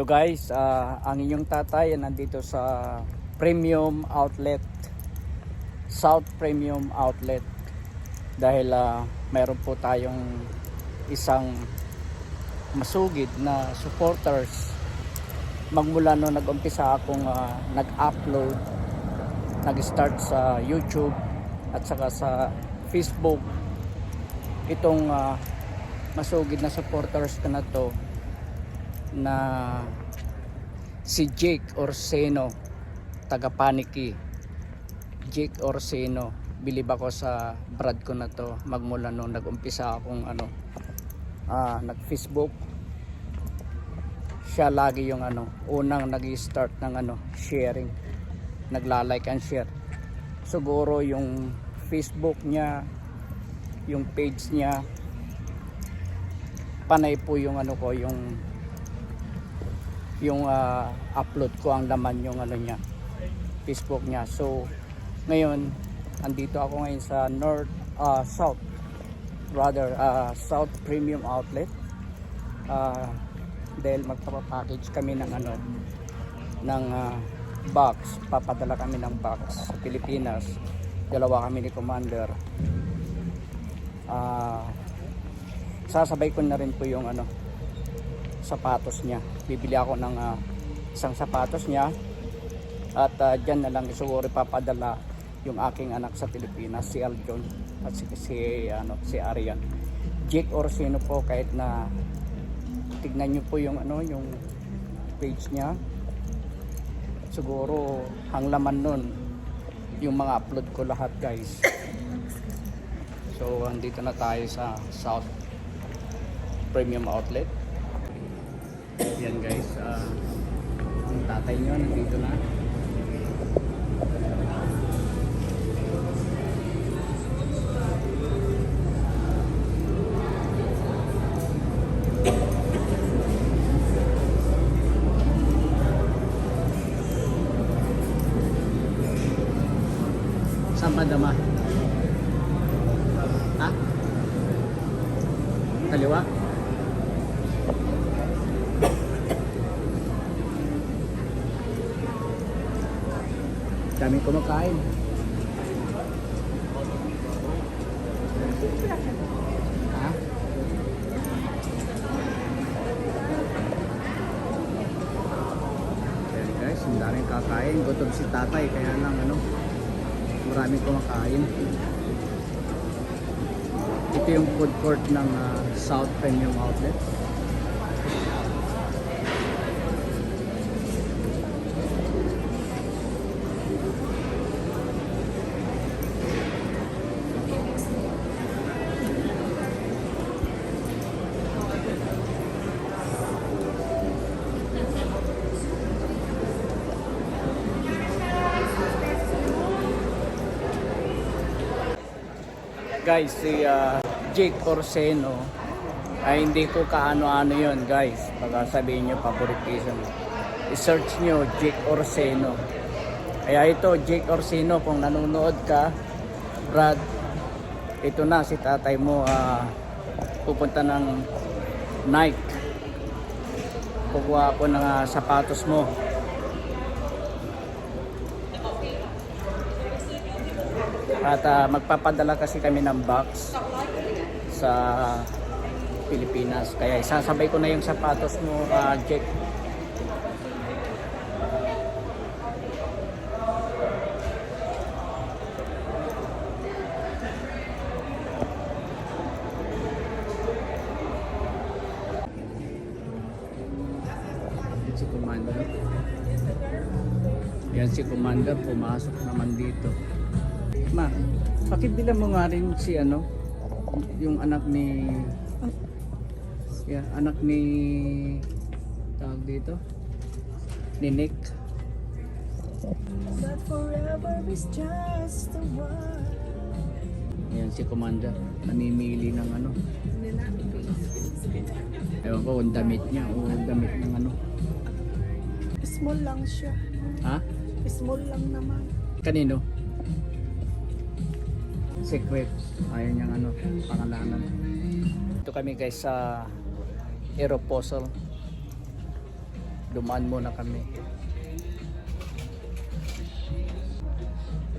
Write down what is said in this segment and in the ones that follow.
Hello guys, ang inyong tatay nandito sa Premium Outlet, South Premium Outlet, dahil mayroon po tayong isang masugid na supporters. Magmula no nag-umpisa akong nag-upload, nag-start sa YouTube at saka sa Facebook, itong masugid na supporters ko na to na si Jake Orseno, taga Paniki. Jake Orseno, bilib ako sa brad ko na to magmula nung nag-umpisa akong nag-Facebook. Siya lagi yung unang nag-start ng sharing, nagla-like and share. Siguro yung Facebook niya, yung page niya, panay po yung yung upload ko, ang laman yung niya, Facebook niya. So ngayon andito ako ngayon sa South Premium Outlet, dahil magpapapackage kami ng box. Papadala kami ng box sa Pilipinas. Dalawa kami ni Commander. Sasabay ko na rin po yung sapatos niya. Bibili ako ng isang sapatos niya at dyan na lang siguro papadala yung aking anak sa Pilipinas, si Aljon at si Arian. Jake Orseno po, kahit na tignan nyo po yung yung page niya, siguro ang laman nun yung mga upload ko lahat, guys. So andito na tayo sa South Premium Outlet. Yan guys, yung tatay nyo nandito na. Saan ba dama? Ha? Kaliwa? Daming kumakain. Ha? Ayan guys, ang daming kakain. Gutom si tatay, kaya lang maraming kumakain. Ito yung food court ng South Premium Outlet. Guys, si Jake Orseno ay hindi ko kaano-ano yun, guys. Baka sabihin nyo favoritism. I-search nyo Jake Orseno. Kaya ito, Jake Orseno, kung nanonood ka, Brad, ito na si tatay mo, pupunta ng Nike. Kukuha ako ng sapatos mo. At magpapadala kasi kami ng box sa Pilipinas. Kaya isasabay ko na yung sapatos mo, Jake. Si Commander. Yan si Commander, pumasok naman dito. Ma, pakibilang mo nga rin si yung anak ni tawag dito ni Nick. But forever is just a word. Ayan si Commander, namimili ng ewan ko kung damit niya o damit ng Small lang siya. Ha? Small lang naman. Kanino? Secret. Ayaw niyang pangalanan. Ito kami guys sa Aeropostale. Dumaan muna kami.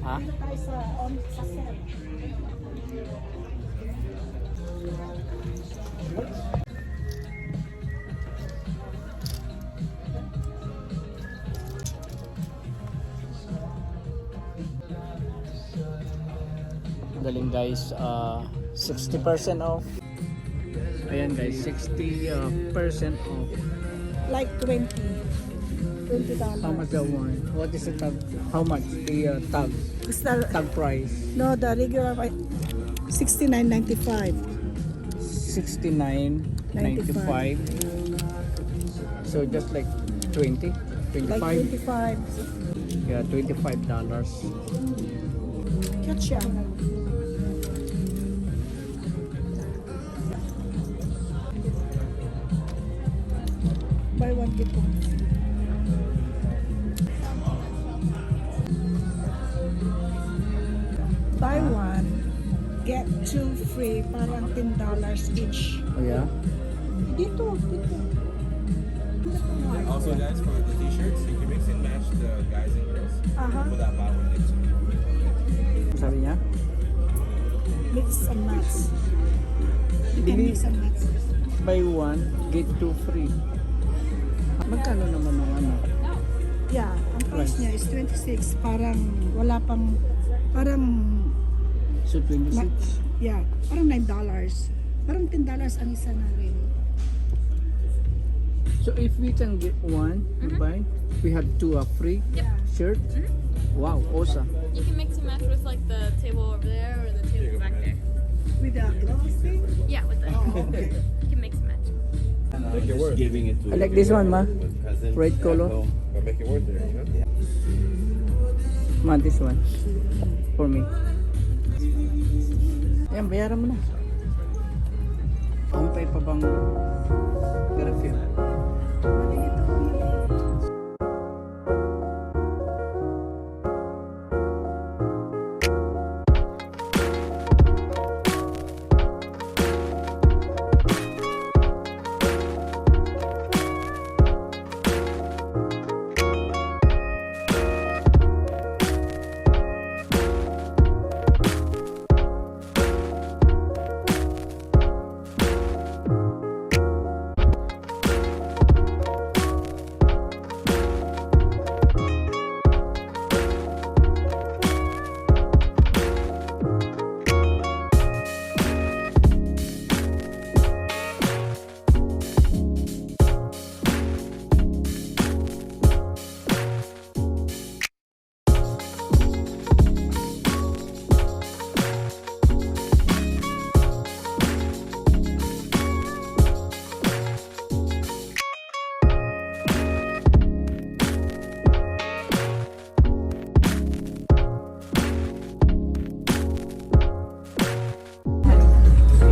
Ha? Tayo sa set. Galing guys, 60% off. Ayan guys, 60% off. Like $20. How much that one? What is the tag? How much the tag? Tag price? No, the regular $69.95. $69.95. So just like 20, 25. Like 25. Yeah, $25. Catch siya. Buy one, get one. Buy one, get two free, parang $10 each. Oh yeah? Dito. Also, guys, for the t-shirts, you can mix and match the guys and girls. Aha. For that buy one get two. Sabi niya? Mix and match. You can mix and match. Buy one, get two free. Magkano naman ang ano? Yeah, ang price niya is 26. Parang wala pang, parang, So 26? yeah, parang $9. Parang $10 ang isa na rin. So if we can get one, buy, we have two free shirt. Wow, awesome. You can mix and match with like the table over there or the table back there. With the gloves thing? Yeah, with the. You can mix and match. Make it work. Giving it to I like this one, ma. Red color. But make it work there, you know? Ma, this one. For me. Ayan, bayaran mo na. Pampay pa bang curfew?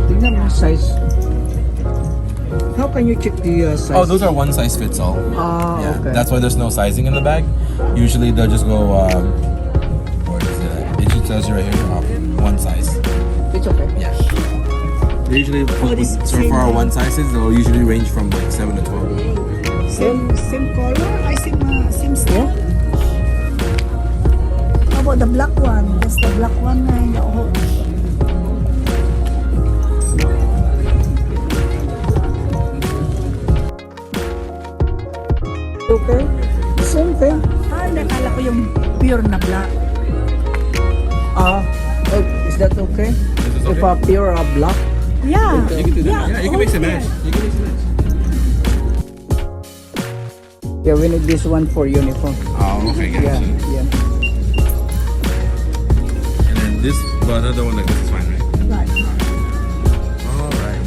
Tingnan mo size. How can you check the size? Oh, those are one size fits all. Ah, Yeah, okay. that's why there's no sizing in the bag. Usually they'll just go, where is it? It just tells you right here, one size. It's okay. Yeah. They usually, this so same for our one? one sizes, they'll usually range from like 7 to 12. Same color? I same style? Yeah. How about the black one? That's the black one na oh. Okay. Same thing. Nakala ko yung pure na black. Is that okay? This is If okay. pure black? Yeah. You can do that. Yeah, you can mix and okay. match. You can mix and match. Yeah, we need this one for uniform. Oh, okay, Yeah, gotcha. yeah. And then this, but another one like this is fine, right? Right. Alright.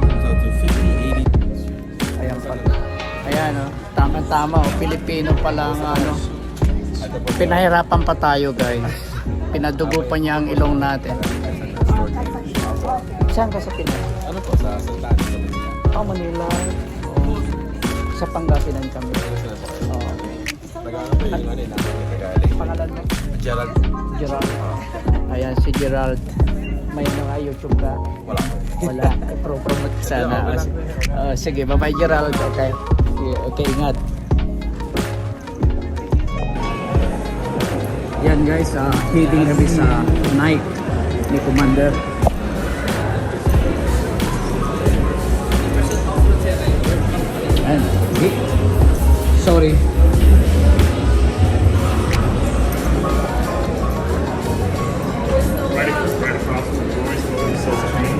Comes out to 50, 80. Ayan pala. Ayan, oh. Tama-tama, oh. Pilipino pala ang ano. Pinahirapan pa tayo, guys. Pinadugo pa niya ang ilong natin. Saan ka sa Pinas? Ano po sa Santa Ana? Manila. Oh. Sa Pangasinan kami. Oh, okay. Nag-ano pa yung ano yun, Tagalog. Pangalan mo? Gerald. Gerald. Ayan si Gerald. May mga YouTube ka? Wala po. Wala. Pro-promote ka sana. Sige, bye-bye Gerald. Okay. Okay, ingat. Yan guys, heading kami sa Nike ni Commander. Ayan. Sorry. Right across from the Royce building, so it's clean.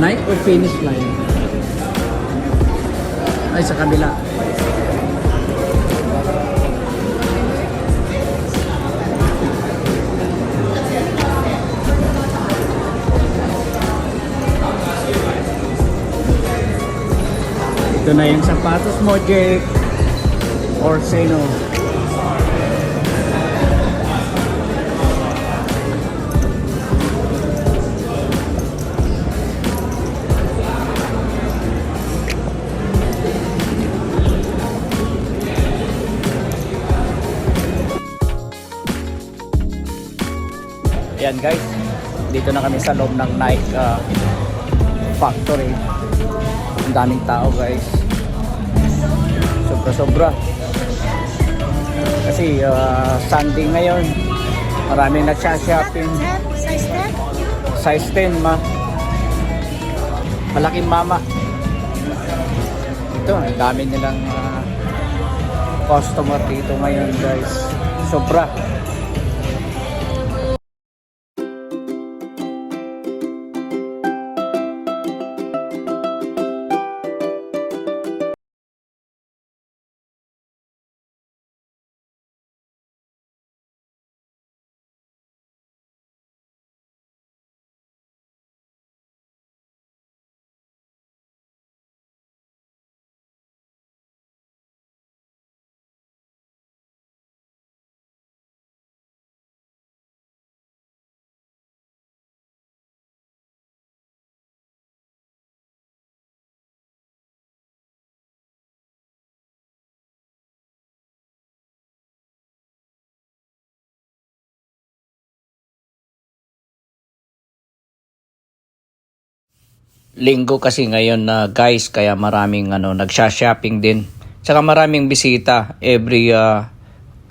Nike or finish line? Ay, sa kabila. Ito na yung sapatos mo, Jake. Orsino. Ayan guys, dito na kami sa loob ng Nike factory. Ang daming tao guys, sobra kasi Sunday ngayon, maraming nagsha-shopping. Size 10 ma, malaking mama. Ito, ang dami nilang customer dito ngayon guys, sobra. Linggo kasi ngayon na guys, kaya maraming nagsha-shopping din. Saka maraming bisita every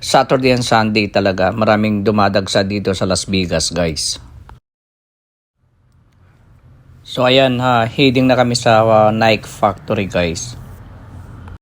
Saturday and Sunday talaga. Maraming dumadagsa dito sa Las Vegas guys. So ayan, heading na kami sa Nike factory guys.